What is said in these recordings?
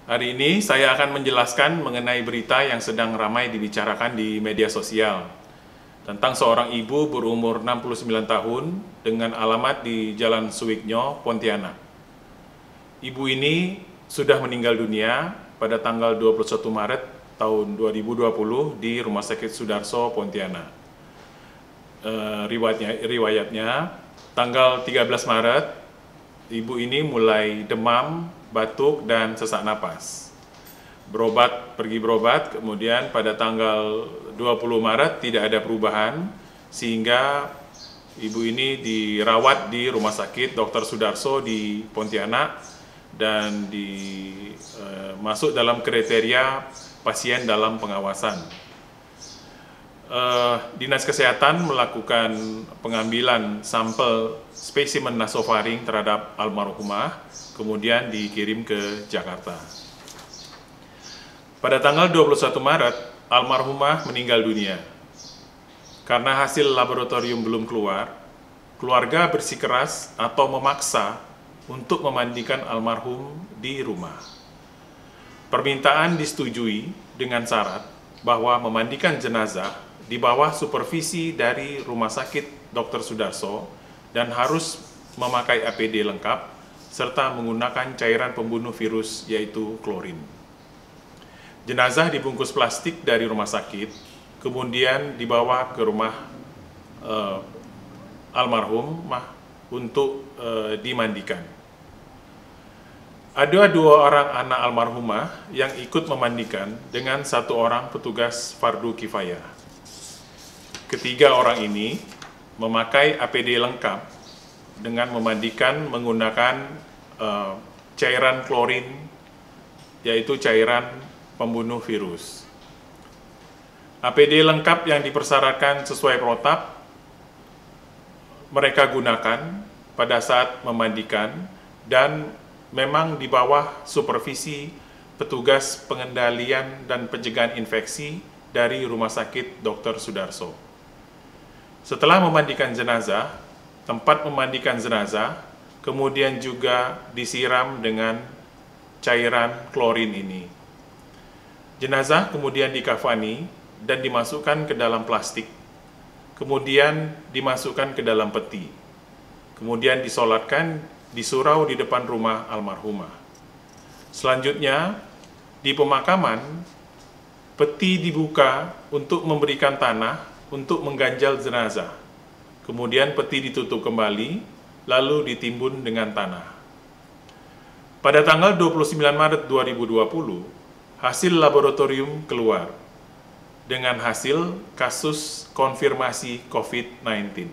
Hari ini saya akan menjelaskan mengenai berita yang sedang ramai dibicarakan di media sosial tentang seorang ibu berumur 69 tahun dengan alamat di Jalan Suwiknyo, Pontianak. Ibu ini sudah meninggal dunia pada tanggal 21 Maret tahun 2020 di Rumah Sakit Sudarso, Pontianak. Riwayatnya, tanggal 13 Maret, ibu ini mulai demam, batuk, dan sesak napas. Pergi berobat, kemudian pada tanggal 20 Maret tidak ada perubahan, sehingga ibu ini dirawat di Rumah Sakit Dr. Sudarso di Pontianak dan masuk dalam kriteria pasien dalam pengawasan. Dinas Kesehatan melakukan pengambilan sampel spesimen nasofaring terhadap almarhumah, kemudian dikirim ke Jakarta. Pada tanggal 21 Maret, almarhumah meninggal dunia. Karena hasil laboratorium belum keluar, keluarga bersikeras atau memaksa untuk memandikan almarhum di rumah. Permintaan disetujui dengan syarat bahwa memandikan jenazah di bawah supervisi dari Rumah Sakit Dr. Sudarso dan harus memakai APD lengkap serta menggunakan cairan pembunuh virus yaitu klorin. Jenazah dibungkus plastik dari rumah sakit, kemudian dibawa ke rumah almarhum untuk dimandikan. Ada 2 orang anak almarhumah yang ikut memandikan dengan 1 orang petugas fardu kifayah. Ketiga orang ini memakai APD lengkap dengan memandikan menggunakan cairan klorin, yaitu cairan pembunuh virus. APD lengkap yang dipersyaratkan sesuai protap mereka gunakan pada saat memandikan dan memang di bawah supervisi petugas pengendalian dan pencegahan infeksi dari Rumah Sakit Dr. Sudarso. Setelah memandikan jenazah, tempat memandikan jenazah kemudian juga disiram dengan cairan klorin ini. Jenazah kemudian dikafani dan dimasukkan ke dalam plastik, kemudian dimasukkan ke dalam peti, kemudian disolatkan di surau di depan rumah almarhumah. Selanjutnya, di pemakaman, peti dibuka untuk memberikan tanah untuk mengganjal jenazah. Kemudian peti ditutup kembali, lalu ditimbun dengan tanah. Pada tanggal 29 Maret 2020, hasil laboratorium keluar dengan hasil kasus konfirmasi COVID-19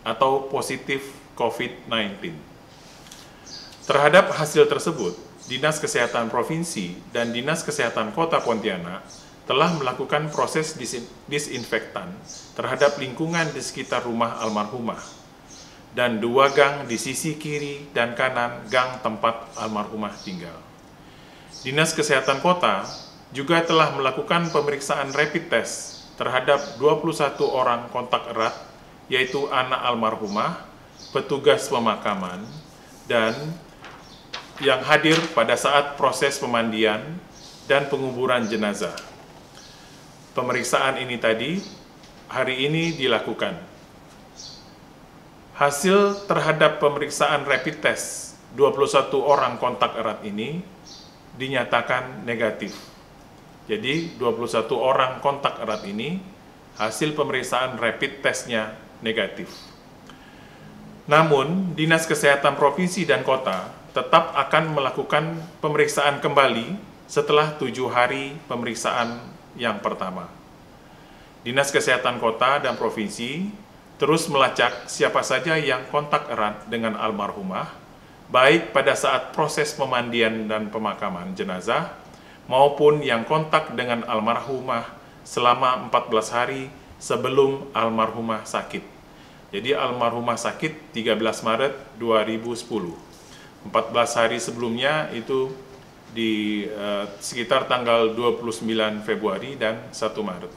atau positif COVID-19. Terhadap hasil tersebut, Dinas Kesehatan Provinsi dan Dinas Kesehatan Kota Pontianak telah melakukan proses disinfektan terhadap lingkungan di sekitar rumah almarhumah dan 2 gang di sisi kiri dan kanan gang tempat almarhumah tinggal. Dinas Kesehatan Kota juga telah melakukan pemeriksaan rapid test terhadap 21 orang kontak erat, yaitu anak almarhumah, petugas pemakaman, dan yang hadir pada saat proses pemandian dan penguburan jenazah. Pemeriksaan ini tadi hari ini dilakukan. Hasil terhadap pemeriksaan rapid test 21 orang kontak erat ini dinyatakan negatif. Jadi 21 orang kontak erat ini hasil pemeriksaan rapid testnya negatif. Namun, Dinas Kesehatan Provinsi dan Kota tetap akan melakukan pemeriksaan kembali setelah 7 hari pemeriksaan yang pertama. Dinas Kesehatan Kota dan Provinsi terus melacak siapa saja yang kontak erat dengan almarhumah, baik pada saat proses pemandian dan pemakaman jenazah, maupun yang kontak dengan almarhumah selama 14 hari sebelum almarhumah sakit. Jadi almarhumah sakit 13 Maret 2010. 14 hari sebelumnya itu di sekitar tanggal 29 Februari dan 1 Maret.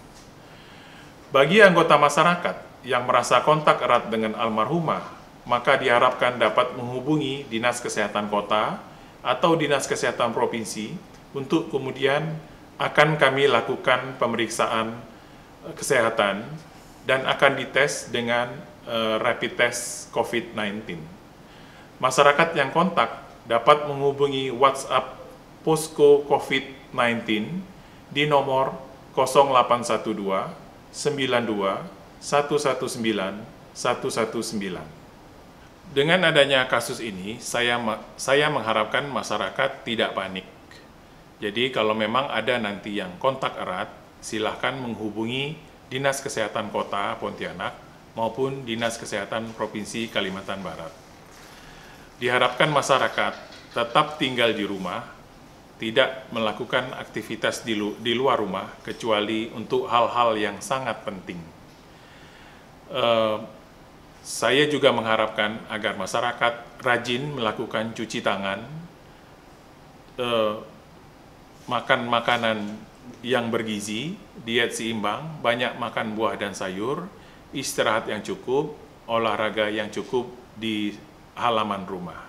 Bagi anggota masyarakat yang merasa kontak erat dengan almarhumah, maka diharapkan dapat menghubungi Dinas Kesehatan Kota atau Dinas Kesehatan Provinsi untuk kemudian akan kami lakukan pemeriksaan kesehatan dan akan dites dengan rapid test COVID-19. Masyarakat yang kontak dapat menghubungi WhatsApp Posko COVID-19 di nomor 0812 92 119 119. Dengan adanya kasus ini, saya mengharapkan masyarakat tidak panik. Jadi kalau memang ada nanti yang kontak erat, silahkan menghubungi Dinas Kesehatan Kota Pontianak maupun Dinas Kesehatan Provinsi Kalimantan Barat. Diharapkan masyarakat tetap tinggal di rumah, tidak melakukan aktivitas di luar rumah, kecuali untuk hal-hal yang sangat penting. Saya juga mengharapkan agar masyarakat rajin melakukan cuci tangan, makan makanan yang bergizi, diet seimbang, banyak makan buah dan sayur, istirahat yang cukup, olahraga yang cukup di halaman rumah.